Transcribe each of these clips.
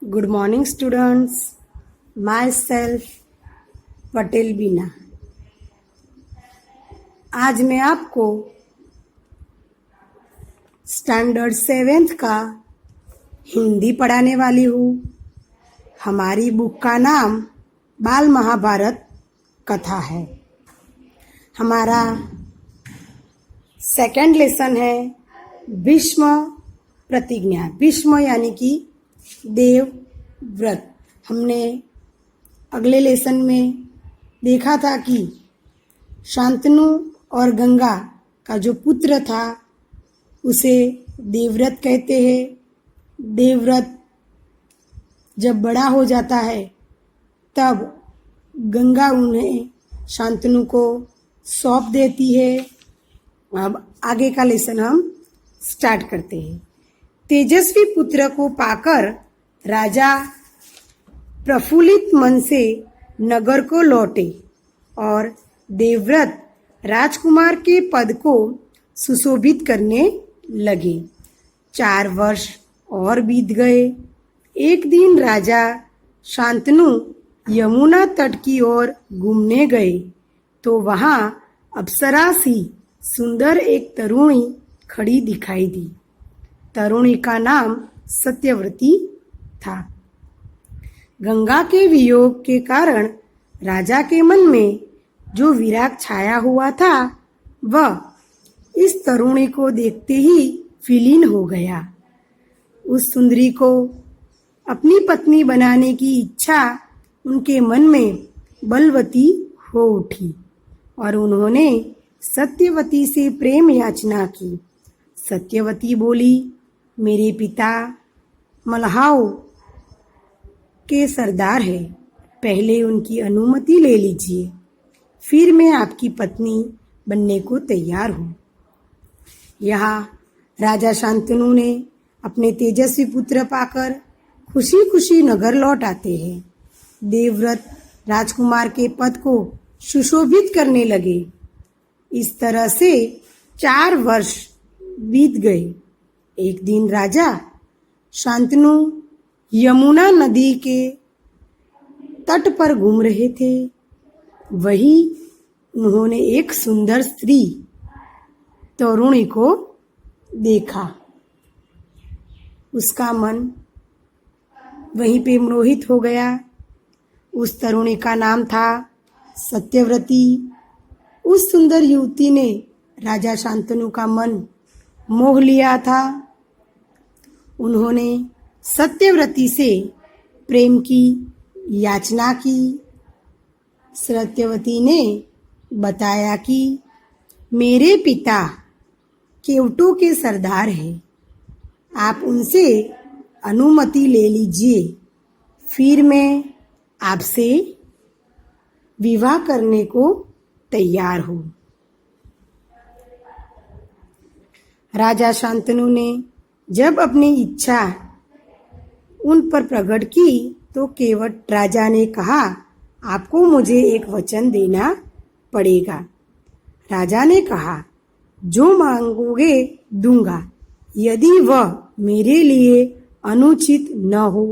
Good morning, students. Myself, Patel बीना। आज मैं आपको स्टैंडर्ड 7th का हिंदी पढ़ाने वाली हूँ। हमारी बुक का नाम बाल महाभारत कथा है। हमारा सेकंड लेसन है भीष्म प्रतिज्ञा। भीष्म यानी कि देव व्रत। हमने अगले लेसन में देखा था कि शांतनु और गंगा का जो पुत्र था उसे देवव्रत कहते हैं। देवव्रत जब बड़ा हो जाता है तब गंगा उन्हें शांतनु को सौंप देती है। अब आगे का लेसन हम स्टार्ट करते हैं। तेजस्वी पुत्र को पाकर राजा प्रफुल्लित मन से नगर को लौटे और देवव्रत राजकुमार के पद को सुशोभित करने लगे। 4 वर्ष और बीत गए। एक दिन राजा शांतनु यमुना तट की ओर घूमने गए तो वहां अप्सरा सी सुंदर एक तरुणी खड़ी दिखाई दी। तरुणी का नाम सत्यवती था। गंगा के वियोग के कारण राजा के मन में जो विराग छाया हुआ था वह इस तरुणी को देखते ही विलीन हो गया। उस सुंदरी को अपनी पत्नी बनाने की इच्छा उनके मन में बलवती हो उठी और उन्होंने सत्यवती से प्रेम याचना की। सत्यवती बोली, मेरे पिता मल्हाओं के सरदार है, पहले उनकी अनुमति ले लीजिए, फिर मैं आपकी पत्नी बनने को तैयार हूँ। यहाँ राजा शांतनु ने अपने तेजस्वी पुत्र पाकर खुशी खुशी नगर लौट आते हैं। देवव्रत राजकुमार के पद को सुशोभित करने लगे। इस तरह से 4 वर्ष बीत गए। एक दिन राजा शांतनु यमुना नदी के तट पर घूम रहे थे। वहीं उन्होंने एक सुंदर स्त्री तरुणी को देखा। उसका मन वहीं पे मोहित हो गया। उस तरुणी का नाम था सत्यवती। उस सुंदर युवती ने राजा शांतनु का मन मोह लिया था। उन्होंने सत्यवती से प्रेम की याचना की। सत्यवती ने बताया कि मेरे पिता केवटों के सरदार हैं, आप उनसे अनुमति ले लीजिए, फिर मैं आपसे विवाह करने को तैयार हूँ। राजा शांतनु ने जब अपनी इच्छा उन पर प्रकट की तो केवट राजा ने कहा, आपको मुझे एक वचन देना पड़ेगा। राजा ने कहा, जो मांगोगे दूंगा, यदि वह मेरे लिए अनुचित न हो।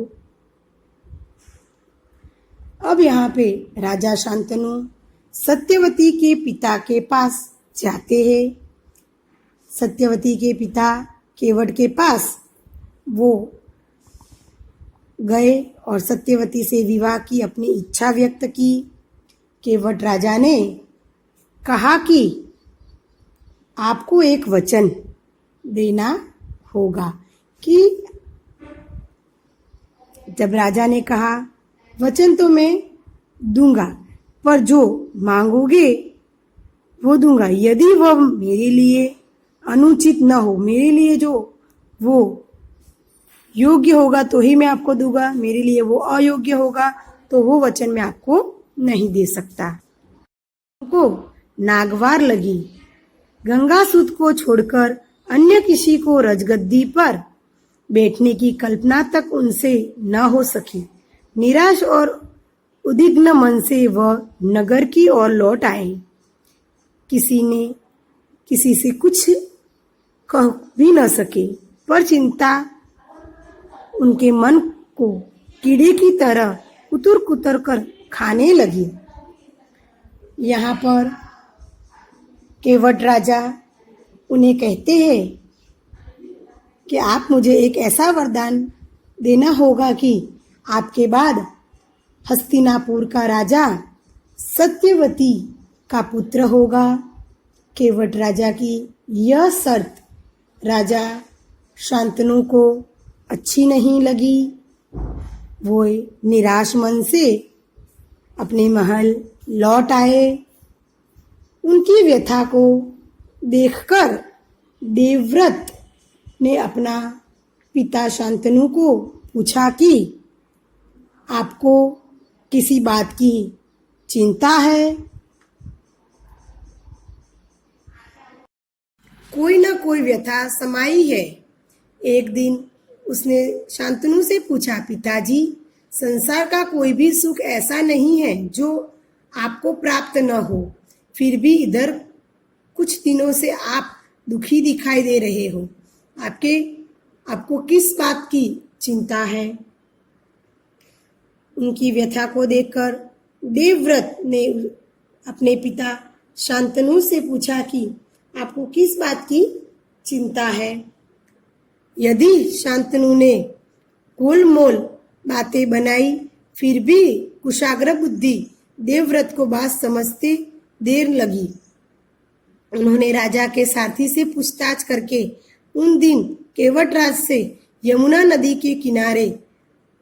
अब यहाँ पे राजा शांतनु सत्यवती के पिता के पास जाते हैं। सत्यवती के पिता केवट के पास वो गए और सत्यवती से विवाह की अपनी इच्छा व्यक्त की। केवट राजा ने कहा कि आपको एक वचन देना होगा। कि जब राजा ने कहा, वचन तो मैं दूंगा, पर जो मांगोगे वो दूंगा, यदि वह मेरे लिए अनुचित न हो, मेरे लिए जो वो योग्य होगा तो ही मैं आपको दूंगा, मेरे लिए वो अयोग्य होगा तो वो वचन मैं आपको नहीं दे सकता। उनको नागवार लगी। गंगासुत को छोड़कर अन्य किसी को रजगद्दी पर बैठने की कल्पना तक उनसे न हो सकी। निराश और उद्विग्न मन से वह नगर की ओर लौट आए। किसी से कुछ कह भी न सके, पर चिंता उनके मन को कीड़े की तरह कुतर कुतर कर खाने लगी। यहाँ पर केवट राजा उन्हें कहते हैं कि आप मुझे एक ऐसा वरदान देना होगा कि आपके बाद हस्तिनापुर का राजा सत्यवती का पुत्र होगा। केवट राजा की यह शर्त राजा शांतनु को अच्छी नहीं लगी। वो निराश मन से अपने महल लौट आए। उनकी व्यथा को देखकर देवव्रत ने अपना पिता शांतनु को पूछा कि आपको किसी बात की चिंता है? कोई ना कोई व्यथा समाई है। एक दिन उसने शांतनु से पूछा, पिताजी, संसार का कोई भी सुख ऐसा नहीं है जो आपको प्राप्त न हो, फिर भी इधर कुछ दिनों से आप दुखी दिखाई दे रहे हो। आपको किस बात की चिंता है? उनकी व्यथा को देखकर देवव्रत ने अपने पिता शांतनु से पूछा कि आपको किस बात की चिंता है? यदि शांतनु ने गोलमोल बातें बनाई, फिर भी कुशाग्र बुद्धि देवव्रत को बात समझते देर लगी। उन्होंने राजा के सारथी से पूछताछ करके उन दिन केवटराज से यमुना नदी के किनारे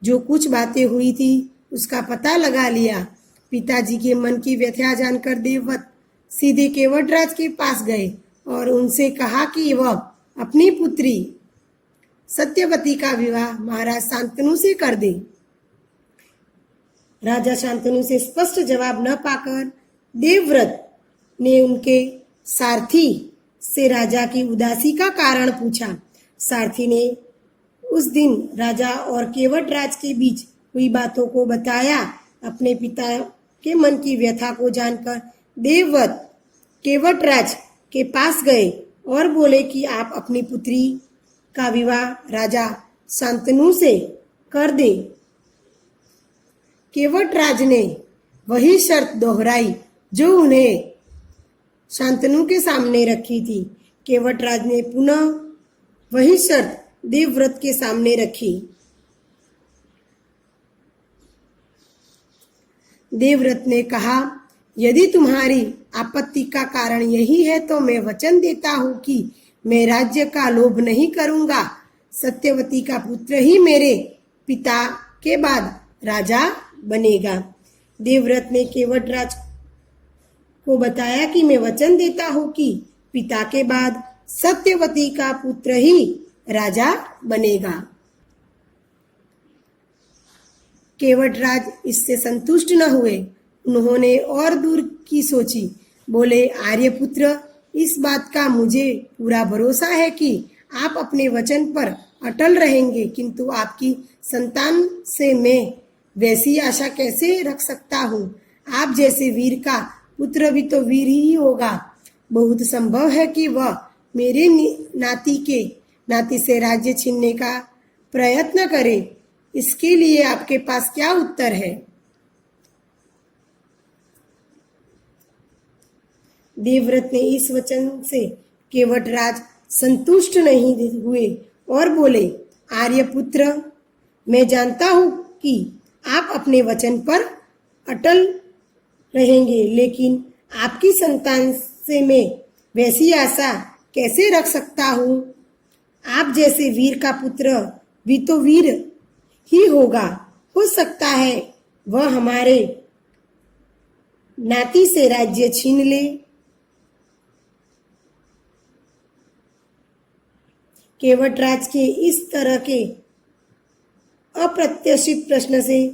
जो कुछ बातें हुई थी उसका पता लगा लिया। पिताजी के मन की व्यथा जानकर देवव्रत सीधे केवटराज के पास गए और उनसे कहा कि वह अपनी पुत्री सत्यवती का विवाह महाराज शांतनु से कर दे। राजा शांतनु से स्पष्ट जवाब न पाकर देवव्रत ने उनके सारथी से राजा की उदासी का कारण पूछा। सारथी ने उस दिन राजा और केवटराज के बीच हुई बातों को बताया। अपने पिता के मन की व्यथा को जानकर देवव्रत केवटराज के पास गए और बोले कि आप अपनी पुत्री का विवाह राजा शांतनु से कर दे। केवटराज ने वही शर्त दोहराई जो उन्हें शांतनु के सामने रखी थी। केवटराज ने पुनः वही शर्त देवव्रत के सामने रखी। देवव्रत ने कहा, यदि तुम्हारी आपत्ति का कारण यही है तो मैं वचन देता हूँ कि मैं राज्य का लोभ नहीं करूंगा। सत्यवती का पुत्र ही मेरे पिता के बाद राजा बनेगा। देवव्रत ने केवटराज को बताया कि मैं वचन देता हूँ कि पिता के बाद सत्यवती का पुत्र ही राजा बनेगा। केवटराज इससे संतुष्ट न हुए। उन्होंने और दूर की सोची। बोले, आर्यपुत्र, इस बात का मुझे पूरा भरोसा है कि आप अपने वचन पर अटल रहेंगे, किंतु आपकी संतान से मैं वैसी आशा कैसे रख सकता हूँ? आप जैसे वीर का पुत्र भी तो वीर ही होगा। बहुत संभव है कि वह मेरे नाती से राज्य छीनने का प्रयत्न करे। इसके लिए आपके पास क्या उत्तर है? देवव्रत ने इस वचन से केवटराज संतुष्ट नहीं हुए और बोले, आर्यपुत्र, मैं जानता हूं कि आप अपने वचन पर अटल रहेंगे, लेकिन आपकी संतान से मैं वैसी आशा कैसे रख सकता हूँ? आप जैसे वीर का पुत्र भी तो वीर ही होगा। हो सकता है वह हमारे नाती से राज्य छीन ले। केवटराज के इस तरह के अप्रत्याशित प्रश्न से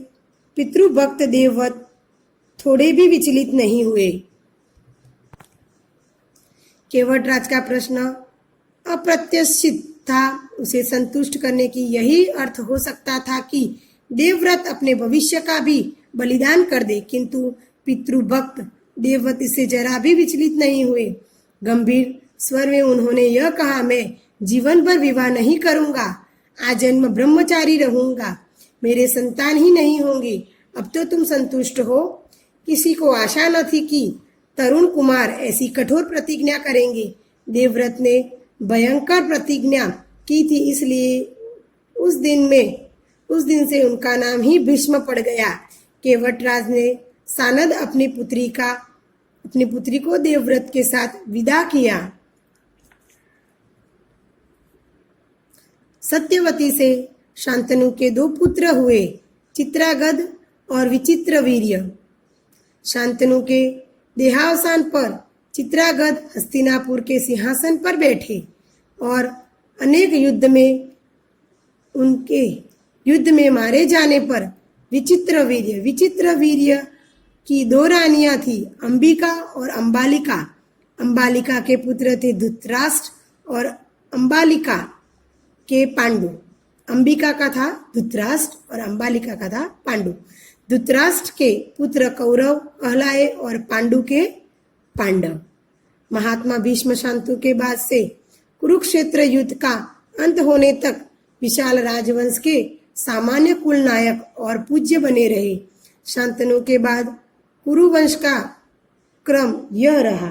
पितृभक्त देवव्रत थोड़े भी विचलित नहीं हुए। केवटराज का प्रश्न अप्रत्याशित था। उसे संतुष्ट करने की यही अर्थ हो सकता था कि देवव्रत अपने भविष्य का भी बलिदान कर दे, किंतु पितृभक्त देवव्रत इससे जरा भी विचलित नहीं हुए। गंभीर स्वर में उन्होंने यह कहा, मैं जीवन भर विवाह नहीं करूंगा, आजन्म ब्रह्मचारी रहूंगा। मेरे संतान ही नहीं होंगे। अब तो तुम संतुष्ट हो। किसी को आशा न थी कि तरुण कुमार ऐसी कठोर प्रतिज्ञा करेंगे। देवव्रत ने भयंकर प्रतिज्ञा की थी, इसलिए उस दिन से उनका नाम ही भीष्म पड़ गया। केवटराज ने सानद अपनी पुत्री को देवव्रत के साथ विदा किया। सत्यवती से शांतनु के 2 पुत्र हुए, चित्रागध और विचित्रवीर्य। शांतनु के देहावसान पर चित्रागध हस्तिनापुर के सिंहासन पर बैठे और अनेक युद्ध में मारे जाने पर विचित्रवीर्य की 2 रानियां थी, अंबिका और अंबालिका। अंबालिका के पुत्र थे धृतराष्ट्र और अंबालिका के पांडु। अंबिका का था धृतराष्ट्र और अंबालिका का था पांडु। धृतराष्ट्र के पुत्र कौरव कहलाए और पांडु के पांडव। महात्मा भीष्म शांतनु के बाद से कुरुक्षेत्र युद्ध का अंत होने तक विशाल राजवंश के सामान्य कुल नायक और पूज्य बने रहे। शांतनु के बाद कुरुवंश का क्रम यह रहा।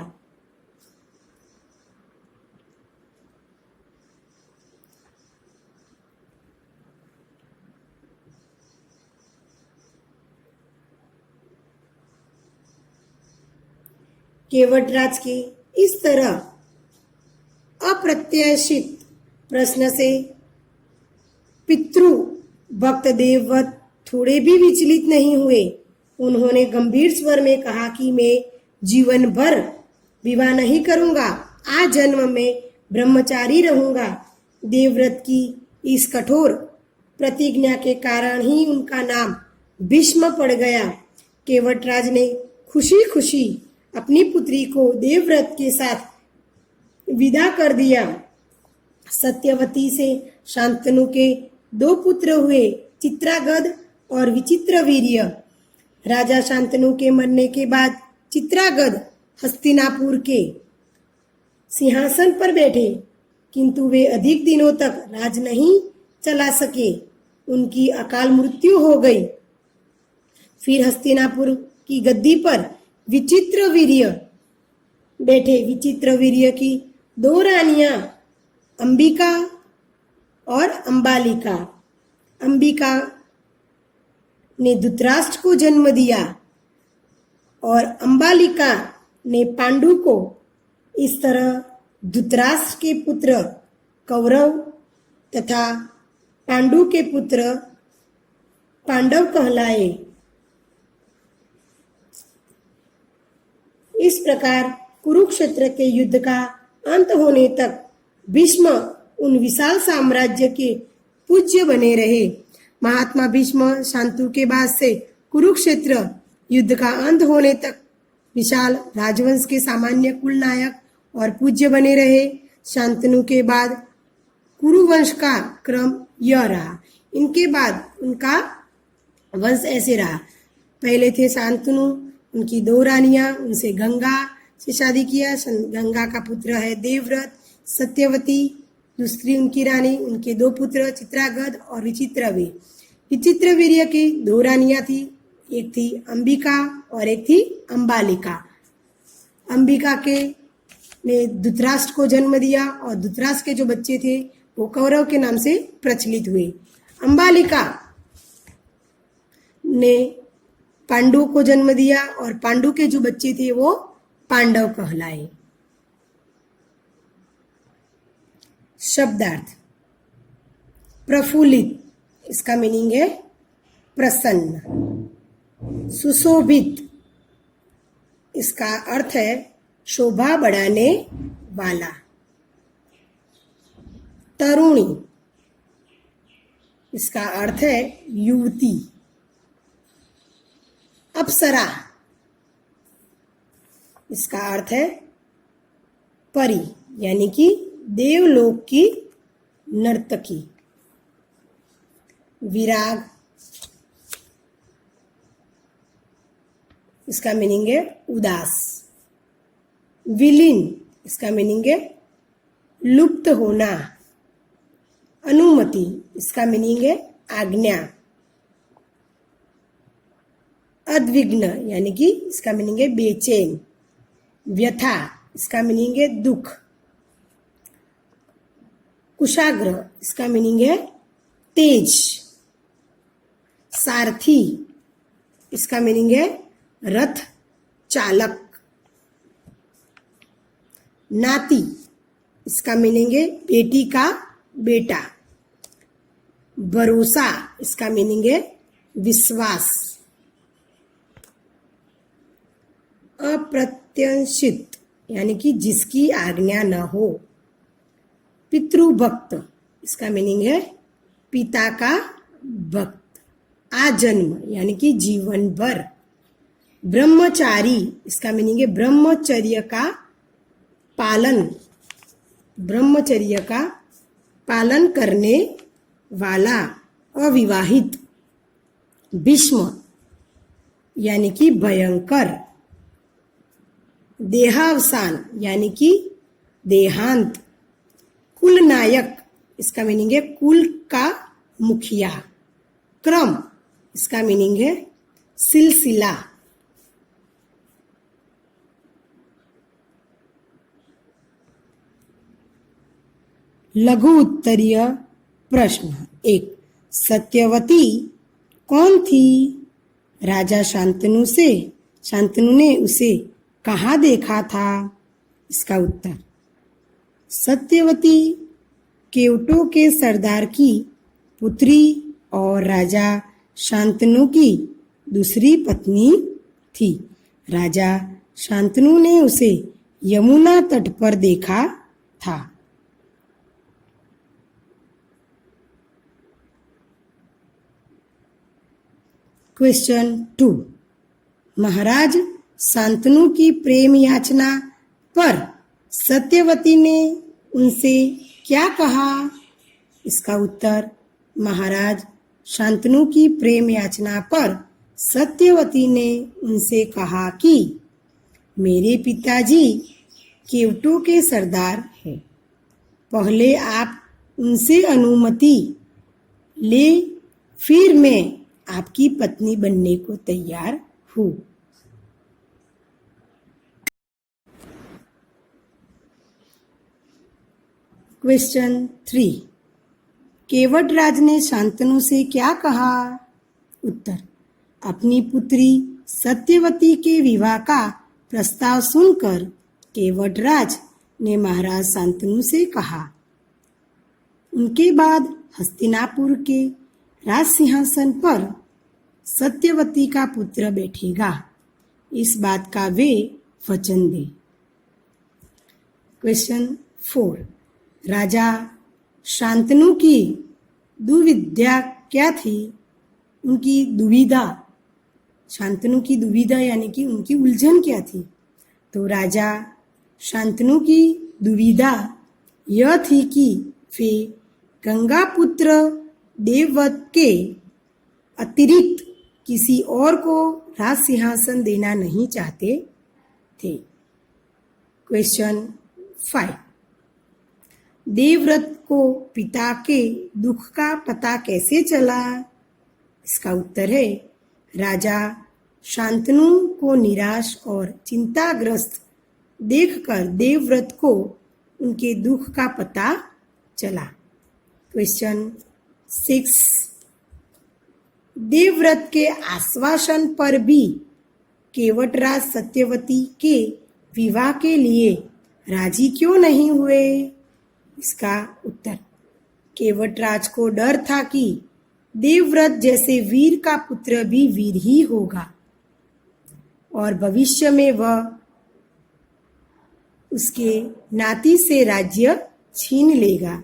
केवटराज के इस तरह अप्रत्याशित प्रश्न से पितृ भक्त देवव्रत थोड़े भी विचलित नहीं हुए। उन्होंने गंभीर स्वर में कहा कि मैं जीवन भर विवाह नहीं करूंगा, आज जन्म में ब्रह्मचारी रहूंगा। देवव्रत की इस कठोर प्रतिज्ञा के कारण ही उनका नाम भीष्म पड़ गया। केवटराज ने खुशी खुशी अपनी पुत्री को देवव्रत के साथ विदा कर दिया। सत्यवती से शांतनु के 2 पुत्र हुए, चित्रागध और विचित्रवीर्य। राजा शांतनु के मरने के बाद चित्रागध हस्तिनापुर के सिंहासन पर बैठे, किंतु वे अधिक दिनों तक राज नहीं चला सके। उनकी अकाल मृत्यु हो गई। फिर हस्तिनापुर की गद्दी पर विचित्रवीर्य बैठे। विचित्रवीर्य की 2 रानियां अंबिका और अंबालिका। अंबिका ने धृतराष्ट्र को जन्म दिया और अंबालिका ने पांडु को। इस तरह धृतराष्ट्र के पुत्र कौरव तथा पांडु के पुत्र पांडव कहलाए। इस प्रकार कुरुक्षेत्र के युद्ध का अंत होने तक भीष्म उन विशाल साम्राज्य के पूज्य बने रहे। महात्मा भीष्म शांतनु के बाद से कुरुक्षेत्र युद्ध का अंत होने तक विशाल राजवंश के सामान्य कुल नायक और पूज्य बने रहे। शांतनु के बाद कुरुवंश का क्रम यह रहा। इनके बाद उनका वंश ऐसे रहा। पहले थे शांतनु, उनकी 2 रानियां, उनसे गंगा से शादी किया। गंगा का पुत्र है देवव्रत। सत्यवती दूसरी उनकी रानी, उनके 2 पुत्र चित्रागध और विचित्रवीर्य। विचित्रवीर्य की 2 रानियां थी, एक थी अंबिका और एक थी अंबालिका। अंबिका के ने धृतराष्ट्र को जन्म दिया और धृतराष्ट्र के जो बच्चे थे वो कौरव के नाम से प्रचलित हुए। अंबालिका ने पांडु को जन्म दिया और पांडु के जो बच्चे थे वो पांडव कहलाए। शब्दार्थ प्रफुल्लित, इसका मीनिंग है प्रसन्न। सुशोभित, इसका अर्थ है शोभा बढ़ाने वाला। तरुणी, इसका अर्थ है युवती। अप्सरा, इसका अर्थ है परी यानी कि देवलोक की नर्तकी। विराग, इसका मीनिंग है उदास। विलीन, इसका मीनिंग है लुप्त होना। अनुमति, इसका मीनिंग है आज्ञा। अद्विग्न यानी कि इसका मीनिंग है बेचैन। व्यथा इसका मीनिंग है दुख। कुशाग्र इसका मीनिंग है तेज। सारथी इसका मीनिंग है रथ चालक। नाती इसका मीनिंग है बेटी का बेटा। भरोसा इसका मीनिंग है विश्वास। अप्रत्याशित यानी कि जिसकी आज्ञा न हो। पितृभक्त इसका मीनिंग है पिता का भक्त। आजन्म यानी कि जीवन भर। ब्रह्मचारी इसका मीनिंग है ब्रह्मचर्य का पालन। ब्रह्मचर्य का पालन करने वाला। अविवाहित। भीष्म यानी कि भयंकर। देहावसान यानी कि देहांत। कुल नायक इसका मीनिंग है कुल का मुखिया। क्रम इसका मीनिंग है सिलसिला। लघु उत्तरीय प्रश्न 1। सत्यवती कौन थी? राजा शांतनु ने उसे कहाँ देखा था? इसका उत्तर सत्यवती केवटों के सरदार की पुत्री और राजा शांतनु की दूसरी पत्नी थी। राजा शांतनु ने उसे यमुना तट पर देखा था। क्वेश्चन 2। महाराज शांतनु की प्रेम याचना पर सत्यवती ने उनसे क्या कहा? इसका उत्तर महाराज शांतनु की प्रेम याचना पर सत्यवती ने उनसे कहा कि मेरे पिताजी केवटों के सरदार हैं। पहले आप उनसे अनुमति ले, फिर मैं आपकी पत्नी बनने को तैयार हूँ। क्वेश्चन 3। केवटराज ने शांतनु से क्या कहा? उत्तर अपनी पुत्री सत्यवती के विवाह का प्रस्ताव सुनकर केवटराज ने महाराज शांतनु से कहा, उनके बाद हस्तिनापुर के राज सिंहासन पर सत्यवती का पुत्र बैठेगा। इस बात का वे वचन दे। क्वेश्चन 4। राजा शांतनु की दुविधा क्या थी? उनकी दुविधा, शांतनु की दुविधा यानी कि उनकी उलझन क्या थी? तो राजा शांतनु की दुविधा यह थी कि वे गंगा पुत्र देवव्रत के अतिरिक्त किसी और को राज सिंहासन देना नहीं चाहते थे। क्वेश्चन 5। देवव्रत को पिता के दुख का पता कैसे चला? इसका उत्तर है राजा शांतनु को निराश और चिंताग्रस्त देखकर देवव्रत को उनके दुख का पता चला। क्वेश्चन 6। देवव्रत के आश्वासन पर भी केवटराज सत्यवती के विवाह के लिए राजी क्यों नहीं हुए? इसका उत्तर केवटराज को डर था कि देवव्रत जैसे वीर का पुत्र भी वीर ही होगा और भविष्य में वह उसके नाती से राज्य छीन लेगा।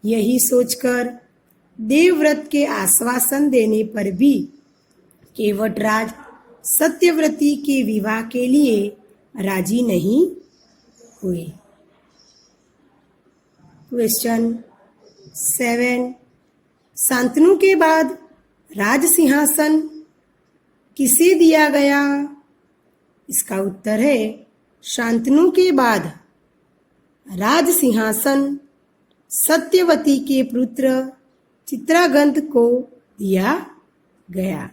यही सोचकर देवव्रत के आश्वासन देने पर भी केवटराज सत्यवती के विवाह के लिए राजी नहीं हुए। क्वेश्चन 7। शांतनु के बाद राज सिंहासन किसे दिया गया? इसका उत्तर है शांतनु के बाद राज सिंहासन सत्यवती के पुत्र चित्रागंत को दिया गया।